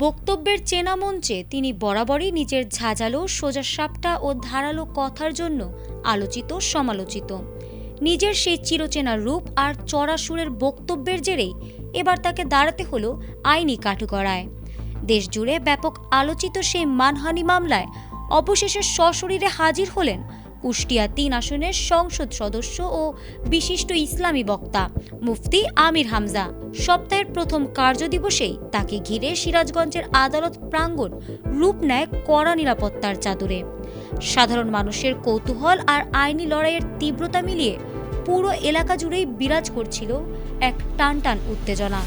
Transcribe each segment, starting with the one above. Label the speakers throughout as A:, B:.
A: বক্তব্যের চেনা মঞ্চে তিনি বরাবরই নিজের ঝাঁঝালো, সোজাসাপটা ও ধারালো কথার জন্য আলোচিত, সমালোচিত। নিজের সেই চিরচেনা রূপ আর চড়া সুরের বক্তব্যের জেরেই এবার তাকে দাঁড়াতে হলো আইনি কাঠগড়ায়। দেশজুড়ে ব্যাপক আলোচিত সেই মানহানি মামলায় অবশেষে সশরীরে হাজির হলেন কুষ্টিয়া ৩ আসনের সংসদ সদস্য ও বিশিষ্ট ইসলামী বক্তা মুফতি আমির হামজা। সপ্তাহের প্রথম কার্যদিবসেই তাকে ঘিরে সিরাজগঞ্জের আদালত প্রাঙ্গণ রূপ নেয় কড়া নিরাপত্তার চাদরে। সাধারণ মানুষের কৌতূহল আর আইনি লড়াইয়ের তীব্রতা মিলিয়ে পুরো এলাকা জুড়েই বিরাজ করছিল এক টানটান উত্তেজনা।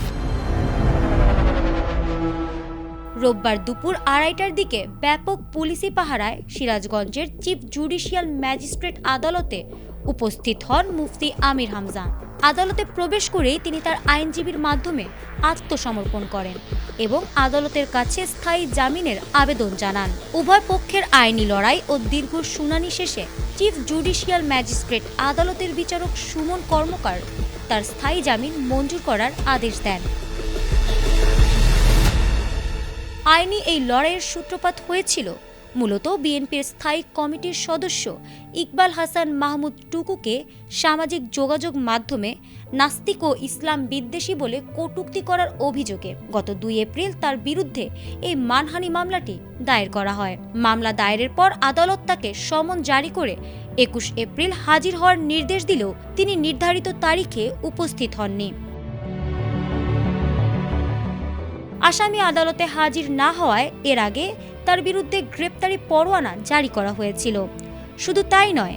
A: রোববার দুপুর ২:৩০টার দিকে ব্যাপক পুলিশি পাহারায় সিরাজগঞ্জের চিফ জুডিশিয়াল ম্যাজিস্ট্রেট আদালতে উপস্থিত হন মুফতি আমির হামজা। আদালতে প্রবেশ করেই তিনি তার আইনজীবীর মাধ্যমে আত্মসমর্পণ করেন এবং আদালতের কাছে স্থায়ী জামিনের আবেদন জানান। উভয় পক্ষের আইনি লড়াই ও দীর্ঘ শুনানি শেষে চিফ জুডিশিয়াল ম্যাজিস্ট্রেট আদালতের বিচারক সুমন কর্মকার তার স্থায়ী জামিন মঞ্জুর করার আদেশ দেন। আইনি এই লড়াইয়ের সূত্রপাত হয়েছিল মূলত বিএনপির স্থায়ী কমিটির সদস্য ইকবাল হাসান মাহমুদ টুকুকে সামাজিক যোগাযোগ মাধ্যমে নাস্তিক ও ইসলাম বিদ্বেষী বলে কটূক্তি করার অভিযোগে গত ২ এপ্রিল তার বিরুদ্ধে এই মানহানি মামলাটি দায়ের করা হয়। মামলা দায়েরের পর আদালত তাকে সমন জারি করে ২১ এপ্রিল হাজির হওয়ার নির্দেশ দিলেও তিনি নির্ধারিত তারিখে উপস্থিত হননি। আসামি আদালতে হাজির না হওয়ায় এর আগে তার বিরুদ্ধে গ্রেপ্তারি পরোয়ানা জারি করা হয়েছিল। শুধু তাই নয়,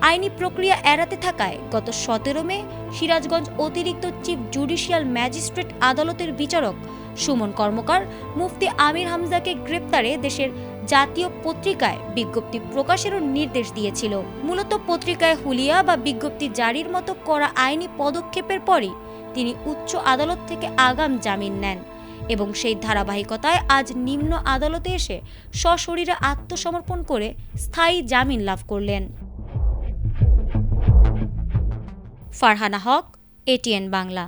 A: আইনি প্রক্রিয়া এড়াতে থাকায় গত ১৭ মে সিরাজগঞ্জ অতিরিক্ত চিফ জুডিশিয়াল ম্যাজিস্ট্রেট আদালতের বিচারক সুমন কর্মকার মুফতি আমির হামজাকে গ্রেপ্তারে দেশের জাতীয় পত্রিকায় বিজ্ঞপ্তি প্রকাশেরও নির্দেশ দিয়েছিল। মূলত পত্রিকায় হুলিয়া বা বিজ্ঞপ্তি জারির মতো করা আইনি পদক্ষেপের পরই তিনি উচ্চ আদালত থেকে আগাম জামিন নেন এবং সেই ধারাবাহিকতায় আজ নিম্ন আদালতে এসে সশরীরে আত্মসমর্পণ করে স্থায়ী জামিন লাভ করলেন। ফারহানা হক, এটিএন বাংলা।